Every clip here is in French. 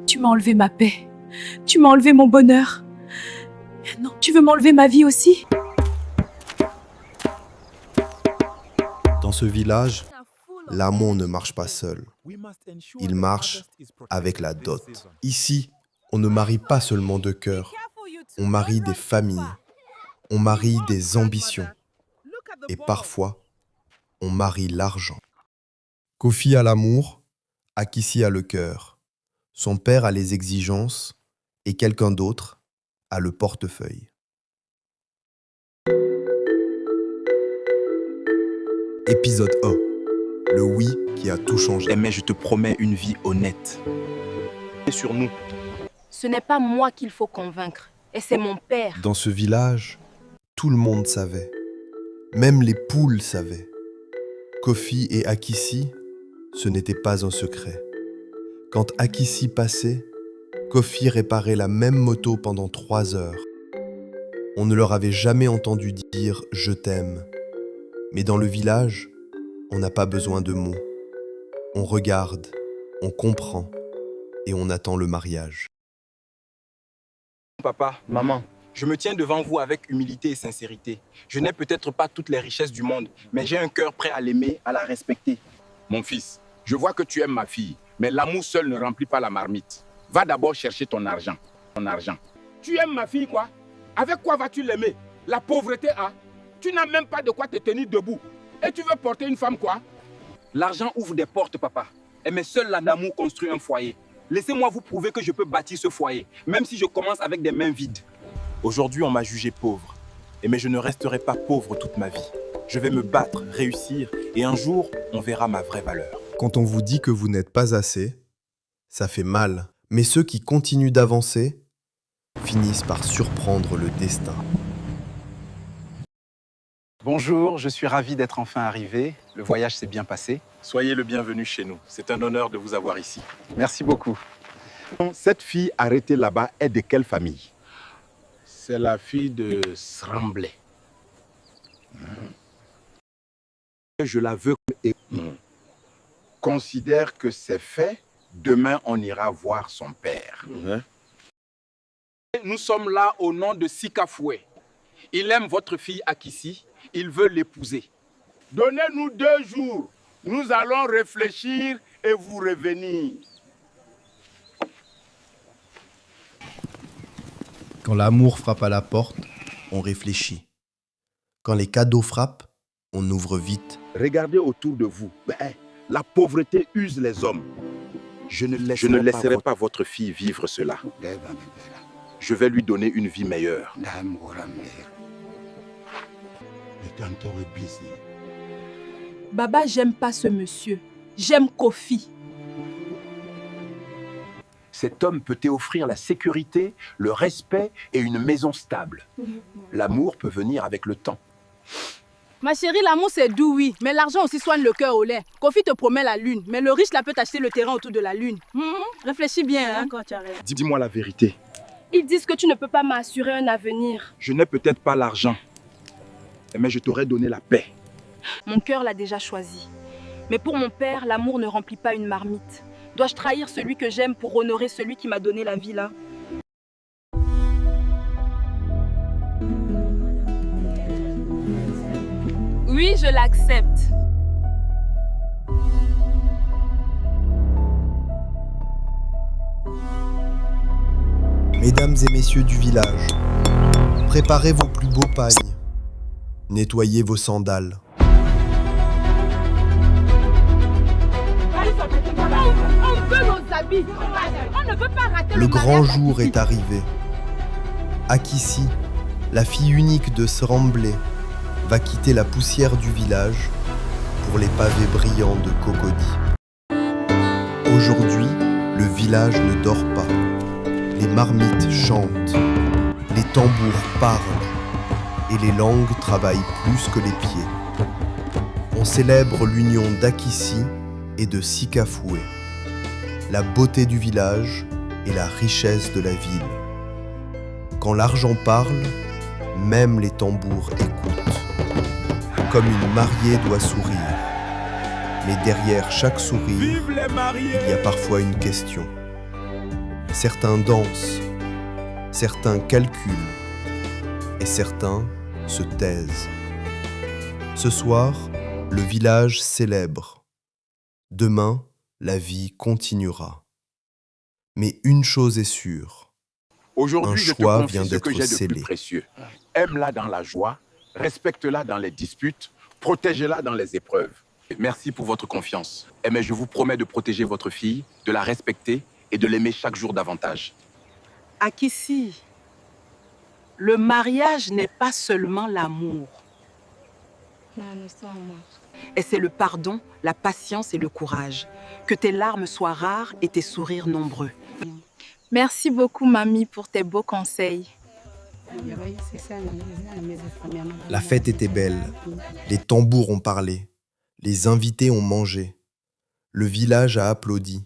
Tu m'as enlevé ma paix. Tu m'as enlevé mon bonheur. Non, tu veux m'enlever ma vie aussi? Dans ce village, l'amour ne marche pas seul. Il marche avec la dot. Ici, on ne marie pas seulement deux cœurs. On marie des familles. On marie des ambitions. Et parfois, on marie l'argent. Kofi a l'amour, Akissi a le cœur. Son père a les exigences et quelqu'un d'autre a le portefeuille. Épisode 1. Le oui qui a tout changé. Mais je te promets une vie honnête. Et sur nous. Ce n'est pas moi qu'il faut convaincre, et c'est mon père. Dans ce village, tout le monde savait. Même les poules savaient. Kofi et Akissi, ce n'était pas un secret. Quand Akissi passait, Kofi réparait la même moto pendant 3 heures. On ne leur avait jamais entendu dire « je t'aime ». Mais dans le village, on n'a pas besoin de mots. On regarde, on comprend et on attend le mariage. Papa, maman, je me tiens devant vous avec humilité et sincérité. Je n'ai peut-être pas toutes les richesses du monde, mais j'ai un cœur prêt à l'aimer, à la respecter. Mon fils, je vois que tu aimes ma fille, mais l'amour seul ne remplit pas la marmite. Va d'abord chercher ton argent. Tu aimes ma fille quoi? Avec quoi vas-tu l'aimer? La pauvreté a. Tu n'as même pas de quoi te tenir debout. Et tu veux porter une femme quoi? L'argent ouvre des portes, papa. Mais seul l'amour construit un foyer. Laissez-moi vous prouver que je peux bâtir ce foyer, même si je commence avec des mains vides. Aujourd'hui, on m'a jugé pauvre. Mais je ne resterai pas pauvre toute ma vie. Je vais me battre, réussir, et un jour, on verra ma vraie valeur. Quand on vous dit que vous n'êtes pas assez, ça fait mal. Mais ceux qui continuent d'avancer finissent par surprendre le destin. Bonjour, je suis ravi d'être enfin arrivé. Le voyage s'est bien passé. Soyez le bienvenu chez nous. C'est un honneur de vous avoir ici. Merci beaucoup. Cette fille arrêtée là-bas est de quelle famille? C'est la fille de Sramblé. Je la veux et considère que c'est fait. Demain, on ira voir son père. Nous sommes là au nom de Sikafoué. Il aime votre fille Akissi. Il veut l'épouser. Donnez-nous 2 jours. Nous allons réfléchir et vous revenir. Quand l'amour frappe à la porte, on réfléchit. Quand les cadeaux frappent, on ouvre vite. Regardez autour de vous. La pauvreté use les hommes. Je ne laisserai pas votre fille vivre cela. Je vais lui donner une vie meilleure. Baba, j'aime pas ce monsieur. J'aime Kofi. Cet homme peut t'offrir la sécurité, le respect et une maison stable. L'amour peut venir avec le temps. Ma chérie, l'amour c'est doux, oui. Mais l'argent aussi soigne le cœur au lait. Kofi te promet la lune. Mais le riche là peut t'acheter le terrain autour de la lune. Réfléchis bien, hein. D'accord, tu as raison. Dis-moi la vérité. Ils disent que tu ne peux pas m'assurer un avenir. Je n'ai peut-être pas l'argent, mais je t'aurais donné la paix. Mon cœur l'a déjà choisi. Mais pour mon père, l'amour ne remplit pas une marmite. Dois-je trahir celui que j'aime pour honorer celui qui m'a donné la vie là? Oui, je l'accepte. Mesdames et messieurs du village, préparez vos plus beaux pagnes. Nettoyez vos sandales. Le grand jour est arrivé. Akissi, la fille unique de Sramblé, va quitter la poussière du village pour les pavés brillants de Cocody. Aujourd'hui, le village ne dort pas. Les marmites chantent, les tambours parlent et les langues travaillent plus que les pieds. On célèbre l'union d'Akissi et de Sikafoué, la beauté du village et la richesse de la ville. Quand l'argent parle, même les tambours écoutent. Comme une mariée doit sourire. Mais derrière chaque sourire, il y a parfois une question. Certains dansent, certains calculent et certains se taisent. Ce soir, le village célèbre. Demain, la vie continuera. Mais une chose est sûre. Aujourd'hui, Un je te choix confie vient ce que d'être j'ai de scellé. plus précieux. Aime-la dans la joie, respecte-la dans les disputes, protège-la dans les épreuves. Merci pour votre confiance. Mais je vous promets de protéger votre fille, de la respecter et de l'aimer chaque jour davantage. Akissi, le mariage n'est pas seulement l'amour. Et c'est le pardon, la patience et le courage. Que tes larmes soient rares et tes sourires nombreux. Merci beaucoup, mamie, pour tes beaux conseils. La fête était belle, les tambours ont parlé, les invités ont mangé, le village a applaudi.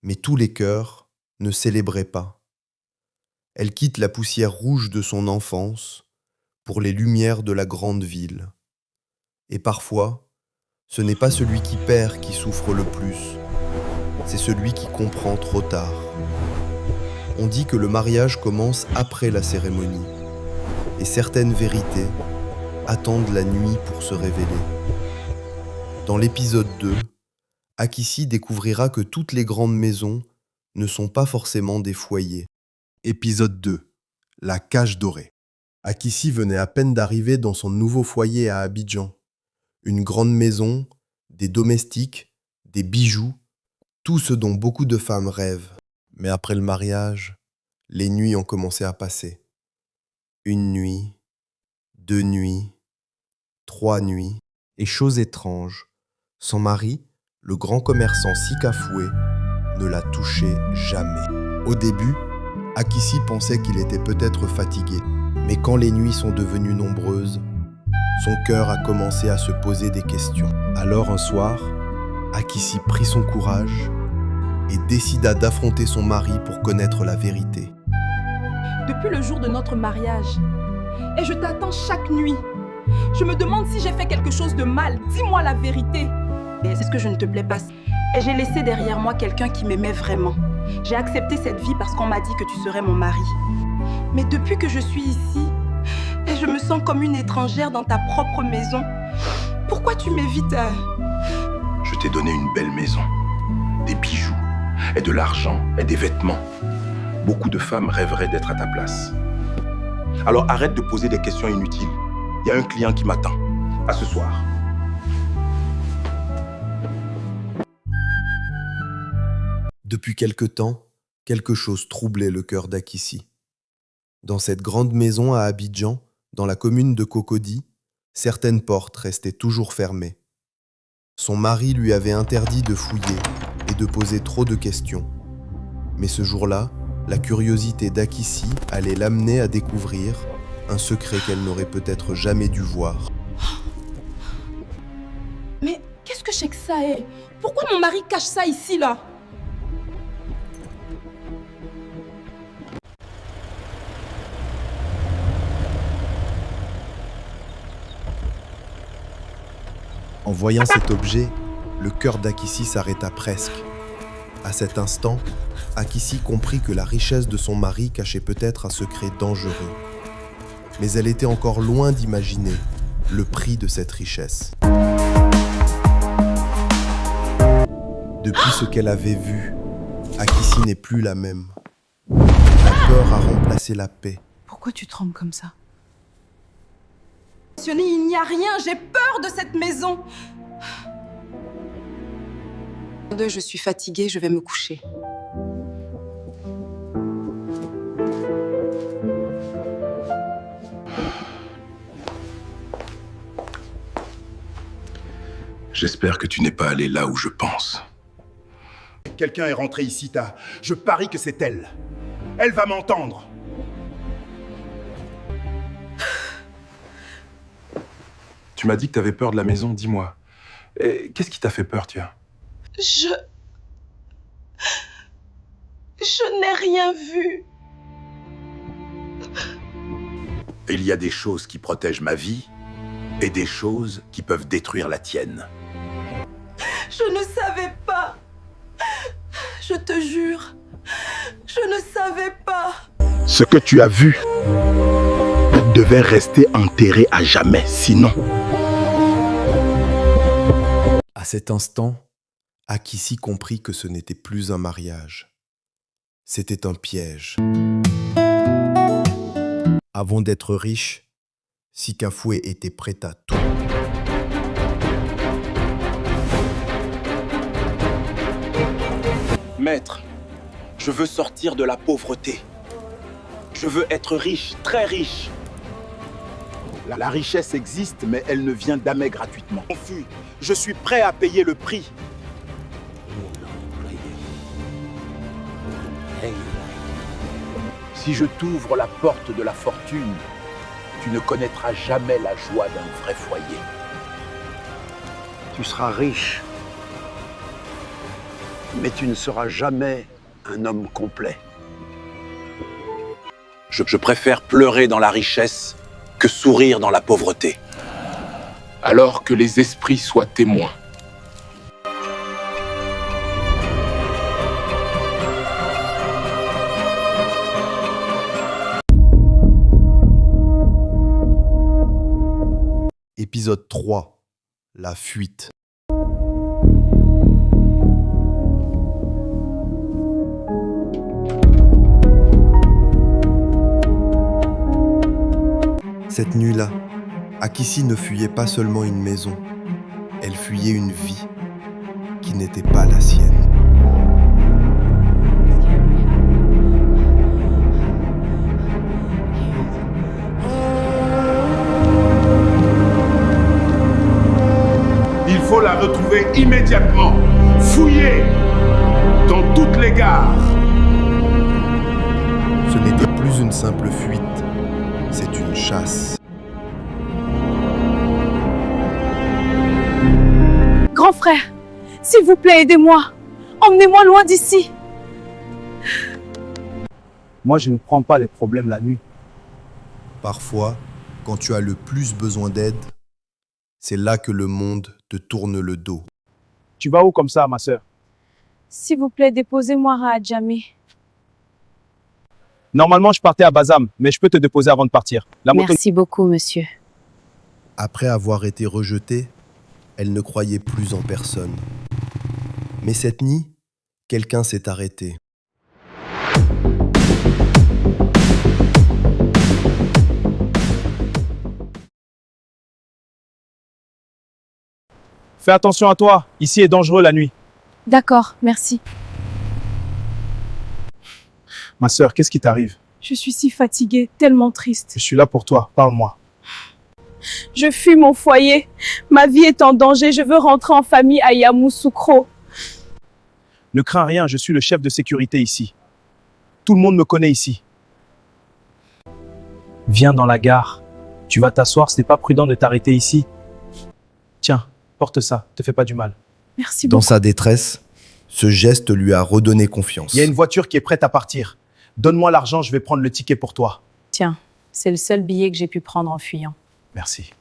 Mais tous les cœurs ne célébraient pas. Elle quitte la poussière rouge de son enfance pour les lumières de la grande ville. Et parfois, ce n'est pas celui qui perd qui souffre le plus, c'est celui qui comprend trop tard. On dit que le mariage commence après la cérémonie, et certaines vérités attendent la nuit pour se révéler. Dans l'épisode 2, Akissi découvrira que toutes les grandes maisons ne sont pas forcément des foyers. Épisode 2, la cage dorée. Akissi venait à peine d'arriver dans son nouveau foyer à Abidjan. Une grande maison, des domestiques, des bijoux, tout ce dont beaucoup de femmes rêvent. Mais après le mariage, les nuits ont commencé à passer. 1 nuit, 2 nuits, 3 nuits. Et chose étrange, son mari, le grand commerçant Sikafoué, ne la touchait jamais. Au début, Akissi pensait qu'il était peut-être fatigué. Mais quand les nuits sont devenues nombreuses, son cœur a commencé à se poser des questions. Alors un soir, Akissi prit son courage et décida d'affronter son mari pour connaître la vérité. Depuis le jour de notre mariage, et je t'attends chaque nuit. Je me demande si j'ai fait quelque chose de mal. Dis-moi la vérité. Et c'est ce que je ne te plais pas. Et j'ai laissé derrière moi quelqu'un qui m'aimait vraiment. J'ai accepté cette vie parce qu'on m'a dit que tu serais mon mari. Mais depuis que je suis ici, et je me sens comme une étrangère dans ta propre maison. Pourquoi tu m'évites Je t'ai donné une belle maison, des bijoux, et de l'argent, et des vêtements. Beaucoup de femmes rêveraient d'être à ta place. Alors arrête de poser des questions inutiles. Il y a un client qui m'attend. À ce soir. Depuis quelque temps, quelque chose troublait le cœur d'Akissi. Dans cette grande maison à Abidjan, dans la commune de Cocody, certaines portes restaient toujours fermées. Son mari lui avait interdit de fouiller et de poser trop de questions. Mais ce jour-là, la curiosité d'Akissi allait l'amener à découvrir un secret qu'elle n'aurait peut-être jamais dû voir. Mais qu'est-ce que c'est que ça est? Pourquoi mon mari cache ça ici, là? En voyant cet objet, le cœur d'Akissi s'arrêta presque. À cet instant, Akissi comprit que la richesse de son mari cachait peut-être un secret dangereux. Mais elle était encore loin d'imaginer le prix de cette richesse. Depuis ce qu'elle avait vu, Akissi n'est plus la même. La peur a remplacé la paix. Pourquoi tu trembles comme ça? Il n'y a rien, j'ai peur de cette maison. Je suis fatiguée, je vais me coucher. J'espère que tu n'es pas allé là où je pense. Quelqu'un est rentré ici, je parie que c'est elle. Elle va m'entendre. Tu m'as dit que tu avais peur de la maison, dis-moi. Qu'est-ce qui t'a fait peur, tiens? Je n'ai rien vu. Il y a des choses qui protègent ma vie et des choses qui peuvent détruire la tienne. Je ne savais pas. Je te jure, Je ne savais pas. Ce que tu as vu devait rester enterré à jamais, sinon... À cet instant, Akissi comprit que ce n'était plus un mariage. C'était un piège. Avant d'être riche, Sikafoué était prêt à tout. Maître, je veux sortir de la pauvreté. Je veux être riche, très riche. La richesse existe, mais elle ne vient jamais gratuitement. Confus, je suis prêt à payer le prix. Si je t'ouvre la porte de la fortune, tu ne connaîtras jamais la joie d'un vrai foyer. Tu seras riche, mais tu ne seras jamais un homme complet. Je préfère pleurer dans la richesse que sourire dans la pauvreté. Alors que les esprits soient témoins. Épisode 3. La fuite. Cette nuit-là, Akissi ne fuyait pas seulement une maison, elle fuyait une vie qui n'était pas la sienne. Il faut la retrouver immédiatement. Fouillez dans toutes les gares. Ce n'était plus une simple fuite, c'est une chasse. Grand frère, s'il vous plaît, aidez-moi. Emmenez-moi loin d'ici. Moi, je ne prends pas les problèmes la nuit. Parfois, quand tu as le plus besoin d'aide, c'est là que le monde te tourne le dos. Tu vas où comme ça, ma sœur? S'il vous plaît, déposez-moi à Adjamé. Normalement, je partais à Bazam, mais je peux te déposer avant de partir. La moto... Merci beaucoup, monsieur. Après avoir été rejetée, elle ne croyait plus en personne. Mais cette nuit, quelqu'un s'est arrêté. Fais attention à toi, ici est dangereux la nuit. D'accord, merci. Ma sœur, qu'est-ce qui t'arrive? Je suis si fatiguée, tellement triste. Je suis là pour toi, parle-moi. Je fuis mon foyer. Ma vie est en danger. Je veux rentrer en famille à Yamoussoukro. Ne crains rien, je suis le chef de sécurité ici. Tout le monde me connaît ici. Viens dans la gare. Tu vas t'asseoir, ce n'est pas prudent de t'arrêter ici. Tiens, porte ça, te fais pas du mal. Merci Dans beaucoup. sa détresse, ce geste lui a redonné confiance. Il y a une voiture qui est prête à partir. Donne-moi l'argent, je vais prendre le ticket pour toi. Tiens, c'est le seul billet que j'ai pu prendre en fuyant. Merci.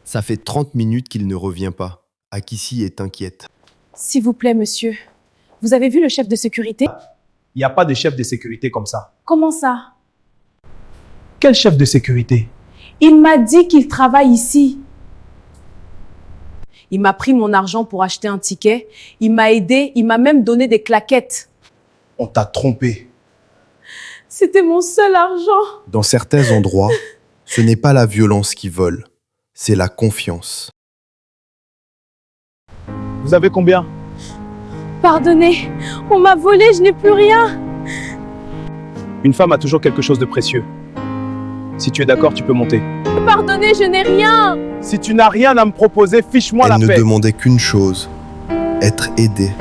Ça fait 30 minutes qu'il ne revient pas. Akissi est inquiète. S'il vous plaît, monsieur. Vous avez vu le chef de sécurité? Il n'y a pas de chef de sécurité comme ça. Comment ça? Quel chef de sécurité? Il m'a dit qu'il travaille ici. Il m'a pris mon argent pour acheter un ticket. Il m'a aidé. Il m'a même donné des claquettes. On t'a trompé. C'était mon seul argent. Dans certains endroits, ce n'est pas la violence qui vole, c'est la confiance. Vous avez combien? Pardonnez, on m'a volé, je n'ai plus rien. Une femme a toujours quelque chose de précieux. Si tu es d'accord, tu peux monter. Pardonnez, je n'ai rien. Si tu n'as rien à me proposer, fiche-moi la Elle ne paix. demandait qu'une chose, être aidée.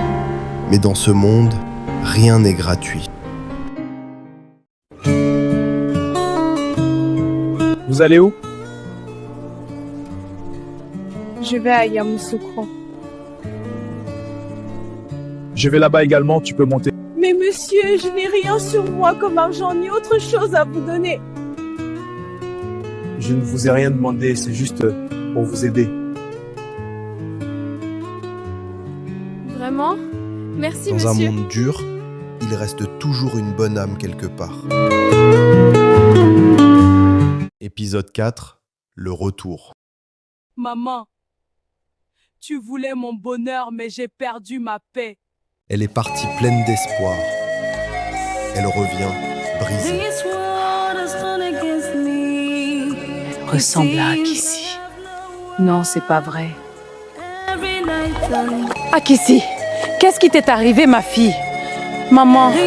Mais dans ce monde, rien n'est gratuit. Vous allez où? Je vais à Yamoussoukro. Je vais là-bas également, tu peux monter. Mais monsieur, je n'ai rien sur moi comme argent ni autre chose à vous donner. Je ne vous ai rien demandé, c'est juste pour vous aider. Vraiment? Merci, Dans un monsieur. monde dur, il reste toujours une bonne âme quelque part. Épisode 4, le retour. Maman, tu voulais mon bonheur, mais j'ai perdu ma paix. Elle est partie pleine d'espoir. Elle revient brisée. Ressemble à Akissi. Non, c'est pas vrai. Akissi, qu'est-ce qui t'est arrivé, ma fille? Maman. Oui,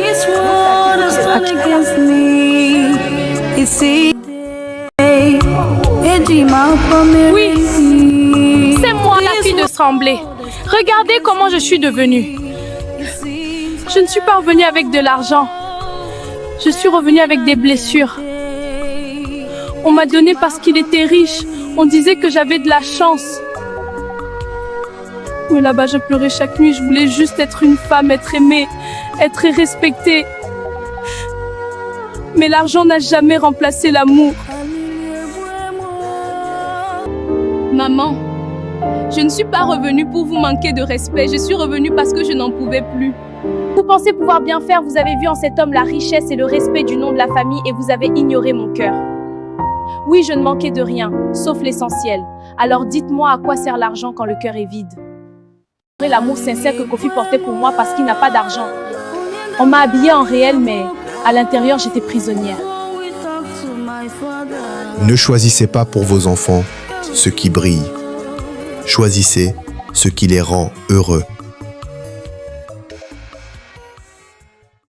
c'est moi la fille de Tremblay. Regardez comment je suis devenue. Je ne suis pas revenue avec de l'argent. Je suis revenue avec des blessures. On m'a donné parce qu'il était riche. On disait que j'avais de la chance. Mais là-bas, je pleurais chaque nuit. Je voulais juste être une femme, être aimée, être respectée. Mais l'argent n'a jamais remplacé l'amour. Maman, je ne suis pas revenue pour vous manquer de respect. Je suis revenue parce que je n'en pouvais plus. Vous pensez pouvoir bien faire, vous avez vu en cet homme la richesse et le respect du nom de la famille et vous avez ignoré mon cœur. Oui, je ne manquais de rien, sauf l'essentiel. Alors dites-moi à quoi sert l'argent quand le cœur est vide. L'amour sincère que Kofi portait pour moi parce qu'il n'a pas d'argent. On m'a habillée en réel, mais à l'intérieur, j'étais prisonnière. Ne choisissez pas pour vos enfants ce qui brille. Choisissez ce qui les rend heureux.